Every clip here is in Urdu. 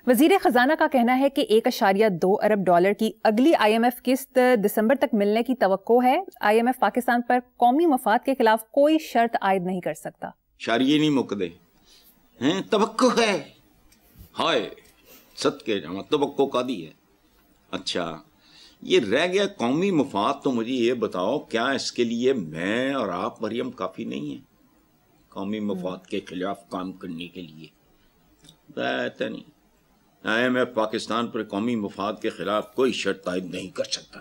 وزیر خزانہ کا کہنا ہے کہ 1.2 ارب ڈالر کی اگلی IMF قسط دسمبر تک ملنے کی توقع ہے. IMF پاکستان پر قومی مفاد کے خلاف کوئی شرط عائد نہیں کر سکتا. شاریے نہیں مکدے ہیں، توقع ہے. ہائے صدقے جاواں، توقع کا دی ہے. اچھا یہ رہ گیا قومی مفاد، تو مجھے یہ بتاؤ کیا اس کے لیے میں اور آپ مریم کافی نہیں ہیں قومی مفاد کے خلاف کام کرنے کے لیے؟ بات نہیں. IMF پاکستان پر قومی مفاد کے خلاف کوئی شرط عائد نہیں کر سکتا.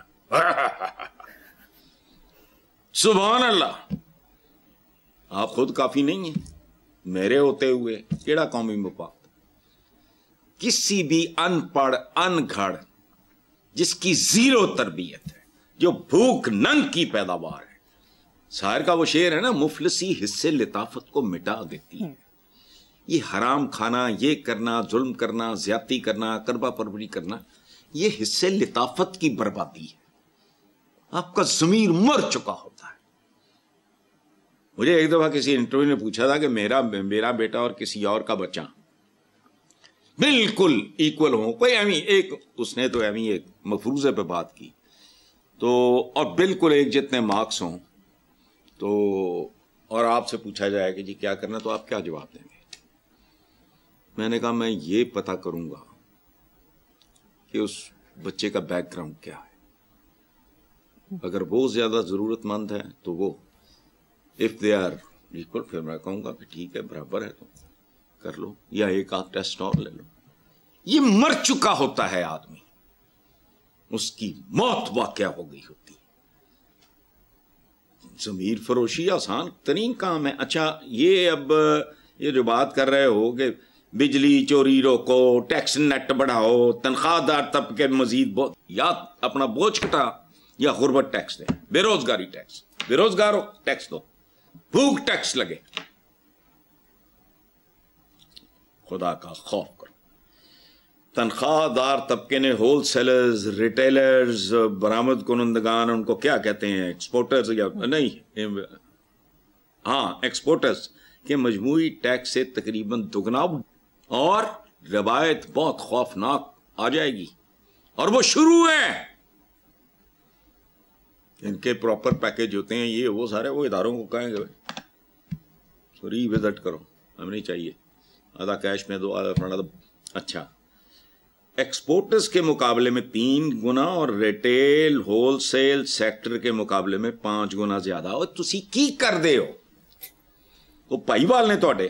سبحان اللہ، آپ خود کافی نہیں ہیں میرے ہوتے ہوئے. کیڑا قومی مفاد؟ کسی بھی ان پڑھ ان گھڑ جس کی زیرو تربیت ہے، جو بھوک ننگ کی پیداوار ہے. شاعر کا وہ شعر ہے نا، مفلسی حصے لطافت کو مٹا دیتی ہے. یہ حرام کھانا، یہ کرنا، ظلم کرنا، زیادتی کرنا، کربا پروری کرنا، یہ حصے لطافت کی بربادی ہے. آپ کا ضمیر مر چکا ہوتا ہے. مجھے ایک دفعہ کسی انٹرویو نے پوچھا تھا کہ میرا بیٹا اور کسی اور کا بچہ بالکل ایکول ہوں، کوئی ایک اس نے تو ایک مفروضے پہ بات کی تو، اور بالکل ایک جتنے مارکس ہوں تو، اور آپ سے پوچھا جائے کہ جی کیا کرنا، تو آپ کیا جواب دیں گے؟ میں نے کہا میں یہ پتا کروں گا کہ اس بچے کا بیک گراؤنڈ کیا ہے. اگر وہ زیادہ ضرورت مند ہے تو وہ اف دے آر ایکول، پھر میں کہوں گا کہ ٹھیک ہے برابر ہے تو کر لو، یا ایک آدھ ٹیسٹ اور لے لو. یہ مر چکا ہوتا ہے آدمی، اس کی موت واقع ہو گئی ہوتی ہے. ضمیر فروشی آسان ترین کام ہے. اچھا یہ اب یہ جو بات کر رہے ہو کہ بجلی چوری روکو، ٹیکس نیٹ بڑھاؤ، تنخواہ دار طبقے مزید یا اپنا بوجھ کٹا یا غربت ٹیکس دے، بے روزگاری ٹیکس، بے روزگار ہو ٹیکس دو، بھوک ٹیکس لگے. خدا کا خوف کرو. تنخواہ دار طبقے نے ہول سیلرز، ریٹیلرز، برآمد کنندگان، ان کو کیا کہتے ہیں، ایکسپورٹرز یا نہیں، ہاں ایکسپورٹرز کے مجموعی ٹیکس سے تقریباً دگنا، اور روایت بہت خوفناک آ جائے گی. اور وہ شروع ہے، ان کے پراپر پیکج ہوتے ہیں یہ وہ سارے. وہ اداروں کو کہیں گے ری وزٹ کرو، ہمیں نہیں چاہیے، آدھا کیش میں دو، آدھا فلانا دو. اچھا ایکسپورٹرز کے مقابلے میں 3 گنا اور ریٹیل ہول سیل سیکٹر کے مقابلے میں 5 گنا زیادہ. اور تسی کی کر دے ہو؟ وہ پائی وال نے توڑے.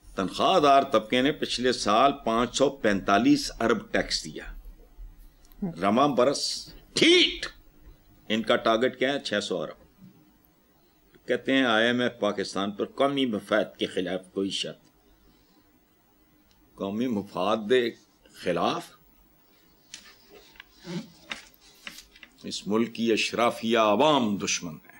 تنخواہ دار طبقے نے پچھلے سال 545 ارب ٹیکس دیا، رواں برس ٹھیک ان کا ٹارگٹ کیا ہے 600 ارب. کہتے ہیں IMF پاکستان پر قومی مفاد کے خلاف کوئی شرط. قومی مفاد کے خلاف اس ملک کی اشرافیہ عوام دشمن ہے.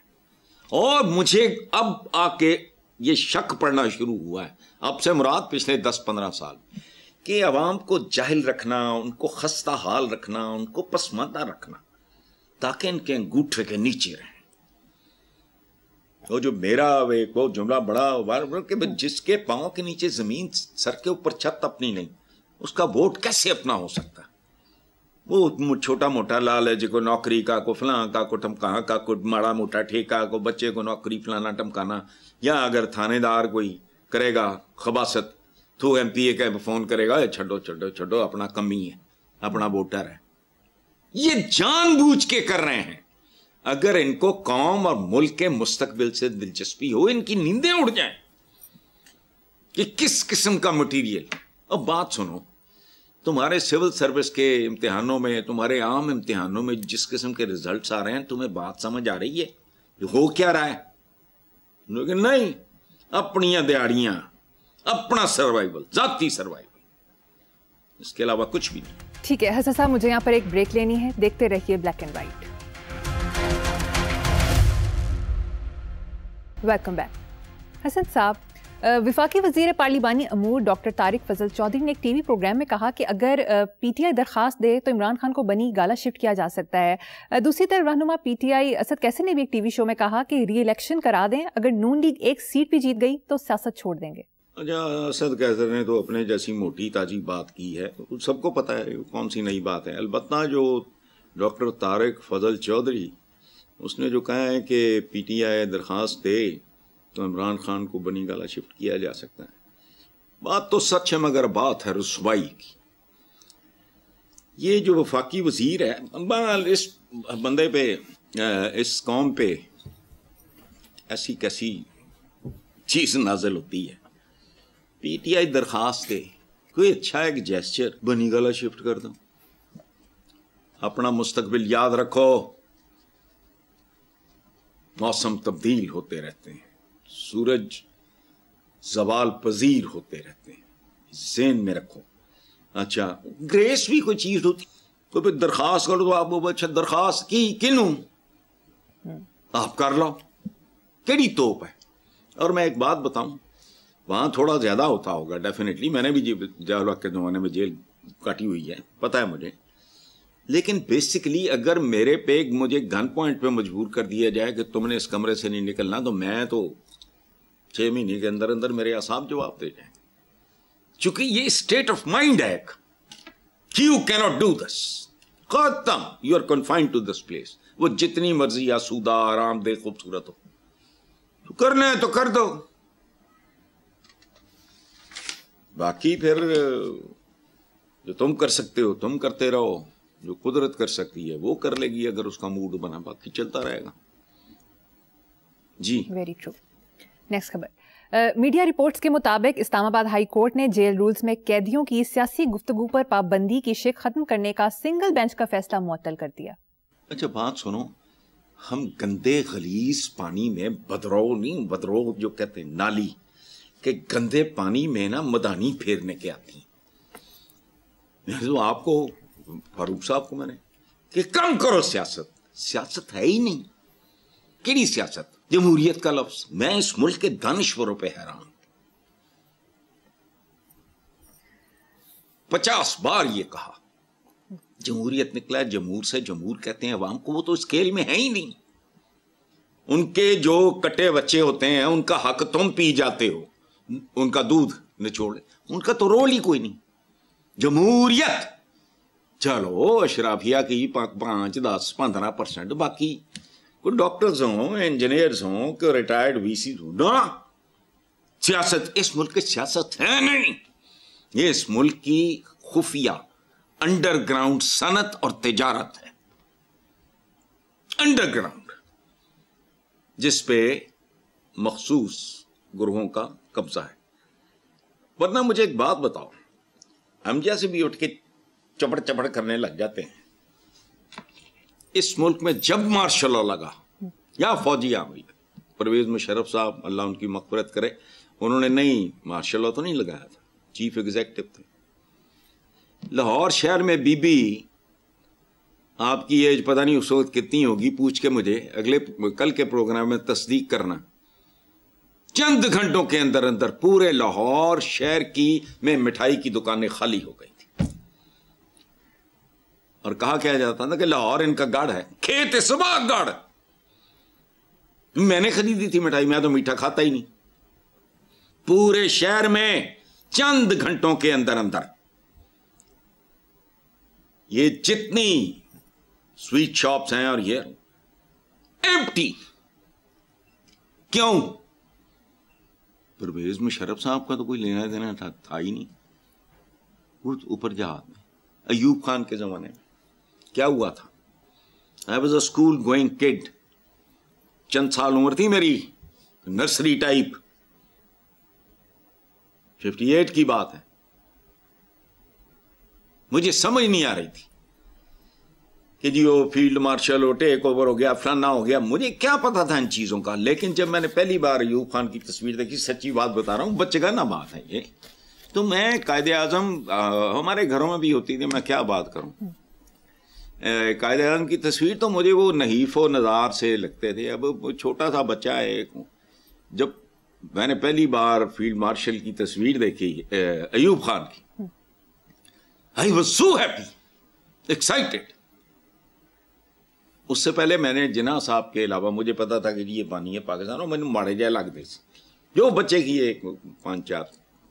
اور مجھے اب آ کے یہ شک پڑنا شروع ہوا ہے، اب سے مراد پچھلے 10-15 سال، کہ عوام کو جاہل رکھنا، ان کو خستہ حال رکھنا، ان کو پسماندہ رکھنا تاکہ ان کے انگوٹھے کے نیچے رہیں. وہ جو میرا ایک وہ جملہ بڑا کہ جس کے پاؤں کے نیچے زمین، سر کے اوپر چھت اپنی نہیں، اس کا ووٹ کیسے اپنا ہو سکتا؟ وہ چھوٹا موٹا لالچ، کو نوکری کا، کو فلاں کا، کو ٹمکانا کا، کو ماڑا موٹا ٹھیکا، کو بچے کو نوکری فلانا ٹمکانا، یا اگر تھانے دار کوئی کرے گا خباثت تو MPA کا فون کرے گا چھڈو چھڈو چھڈو، اپنا کمی ہے، اپنا ووٹر ہے. یہ جان بوجھ کے کر رہے ہیں. اگر ان کو قوم اور ملک کے مستقبل سے دلچسپی ہو، ان کی نیندیں اڑ جائیں کہ کس قسم کا مٹیریل. اب بات سنو، تمہارے سول سروس کے امتحانوں میں، تمہارے عام امتحانوں میں جس قسم کے ریزلٹس آ رہے ہیں، تمہیں بات سمجھ آ رہی ہے ہو کیا رہا ہے؟ لیکن نہیں، اپنی دیہڑیاں، اپنا سروائیول، ذاتی سروائیول، اس کے علاوہ کچھ بھی نہیں. ٹھیک ہے حسن صاحب، مجھے یہاں پر ایک بریک لینی ہے، دیکھتے رہیے black and white. Welcome back. Hasan صاحب، وفاقی وزیر پارلیمانی امور ڈاکٹر طارق فضل چودھری نے ایک ٹی وی پروگرام میں کہا کہ اگر PTI درخواست دے تو عمران خان کو بنی گالا شفٹ کیا جا سکتا ہے. دوسری طرف رہنما PTI اسد کیسر نے بھی ایک ٹی وی شو میں کہا کہ ری الیکشن کرا دیں، اگر نون لیگ ایک سیٹ بھی جیت گئی تو سیاست چھوڑ دیں گے. اچھا، اسد قیصر نے تو اپنے جیسی موٹی تازی بات کی ہے، سب کو پتہ ہے کون سی نئی بات ہے. البتہ جو ڈاکٹر طارق فضل چودھری اس نے جو کہا ہے کہ پی ٹی آئی درخواست دے تو عمران خان کو بنی گالہ شفٹ کیا جا سکتا ہے، بات تو سچ ہے مگر بات ہے رسوائی کی. یہ جو وفاقی وزیر ہے، اس بندے پہ، اس قوم پہ ایسی کیسی چیز نازل ہوتی ہے. پی ٹی آئی درخواست دے، کوئی اچھا ایک جیسچر، بنی گالہ شفٹ کر دو. اپنا مستقبل یاد رکھو، موسم تبدیل ہوتے رہتے ہیں، سورج زوال پذیر ہوتے رہتے ہیں، ذہن میں رکھو. اچھا، گریس بھی کوئی چیز ہوتی، تو پھر درخواست کرو تو آپ وہ اچھا درخواست کی کنوں آپ کر لو، کیڑی توپ ہے. اور میں ایک بات بتاؤں، وہاں تھوڑا زیادہ ہوتا ہوگا ڈیفینیٹلی، میں نے بھی جاہل وقت کے زمانے میں جیل کاٹی ہوئی ہے، پتہ ہے مجھے. لیکن بیسکلی اگر میرے پہ مجھے گن پوائنٹ پہ مجبور کر دیا جائے کہ تم نے اس کمرے سے نہیں نکلنا، تو میں تو 6 مہینے کے اندر اندر میرے اعصاب جواب دے جائیں. چونکہ یہ اسٹیٹ آف مائنڈ ہے یو کینٹ ڈو دس، ختم، you are confined to this place. وہ جتنی مرضی آسودہ آرام دہ خوبصورت ہو، تو کرنا ہے تو کر دو. باقی پھر جو تم کر سکتے ہو تم کرتے رہو، جو قدرت کر سکتی ہے وہ کر لے گی اگر اس کا موڈ بنا، باقی چلتا رہے گا. جی ویری ٹرو. نیکسٹ خبر. میڈیا رپورٹس کے مطابق اسلام آباد ہائی کورٹ نے جیل رولز میں قیدیوں کی سیاسی گفتگو پر پابندی کی شق ختم کرنے کا سنگل بینچ کا فیصلہ معطل کر دیا. اچھا بات سنو، ہم گندے غلیظ پانی میں بدرو جو کہتے ہیں نالی کہ گندے پانی میں نا مدانی پھیرنے کے آتی ہیں. تو آپ کو فاروق صاحب کو میں نے کہ کم کرو سیاست ہے ہی نہیں. کیڑی سیاست؟ جمہوریت کا لفظ، میں اس ملک کے دانشوروں پہ حیران ہوں. 50 بار یہ کہا جمہوریت نکلا ہے، جمہور سے جمہور کہتے ہیں عوام کو، وہ تو اسکیل میں ہے ہی نہیں. ان کے جو کٹے بچے ہوتے ہیں ان کا حق تم پی جاتے ہو، ان کا دودھ نچوڑ، ان کا تو رول ہی کوئی نہیں. جمہوریت چلو اشرافیہ کی 5, 10, 15%، باقی کوئی ڈاکٹرز ہوں، انجینئرز ہوں، کوئی ریٹائرڈ وی سی ہوں. نا سیاست اس ملک کی سیاست ہے نہیں، یہ اس ملک کی خفیہ انڈر گراؤنڈ صنعت اور تجارت ہے. انڈر گراؤنڈ جس پہ مخصوص گروہوں کا قبضہ ہے. ورنہ مجھے ایک بات بتاؤ، ہم جیسے بھی اٹھ کے چپڑ کرنے لگ جاتے ہیں. اس ملک میں جب مارشل لا لگا یا فوجی عملی، پرویز مشرف صاحب اللہ ان کی مغفرت کرے، انہوں نے نہیں مارشل لا تو نہیں لگایا تھا، چیف ایگزیکٹو تھے. لاہور شہر میں بی بی، آپ کی ایج پتہ نہیں اس وقت کتنی ہوگی، پوچھ کے مجھے کل کے پروگرام میں تصدیق کرنا. چند گھنٹوں کے اندر اندر پورے لاہور شہر کی میں مٹھائی کی دکانیں خالی ہو گئی تھی. اور کہا کیا جاتا تھا کہ لاہور ان کا گڑھ ہے، کھیت سبا گڑھ. میں نے خریدی تھی مٹھائی، میں تو میٹھا کھاتا ہی نہیں. پورے شہر میں چند گھنٹوں کے اندر اندر یہ جتنی سویٹ شاپس ہیں اور یہ ایمپٹی. کیوں؟ پرویز مشرف صاحب کا تو کوئی لینا دینا تھا ہی نہیں. وہ اوپر جہاد میں ایوب خان کے زمانے میں کیا ہوا تھا؟ I was a school going kid، چند سال عمر تھی میری، نرسری ٹائپ، 58 کی بات ہے. مجھے سمجھ نہیں آ رہی تھی کہ جی وہ فیلڈ مارشل ہو، ٹیک اوور ہو گیا، فلانا ہو گیا، مجھے کیا پتا تھا ان چیزوں کا. لیکن جب میں نے پہلی بار ایوب خان کی تصویر دیکھی، سچی بات بتا رہا ہوں، بچے کا نا بات ہے یہ، تو میں قائد اعظم ہمارے گھروں میں بھی ہوتی تھی، میں کیا بات کروں، قائد اعظم کی تصویر تو مجھے وہ نحیف و نزار سے لگتے تھے. اب چھوٹا سا بچہ ہے. جب میں نے پہلی بار فیلڈ مارشل کی تصویر دیکھی ایوب خان کی، I was so happy, excited. اس سے پہلے میں نے جناح صاحب کے علاوہ مجھے پتا تھا کہ یہ پانی ہے پاکستان، اور میں نے ماڑے جائے لگ دے جو بچے کی 5-4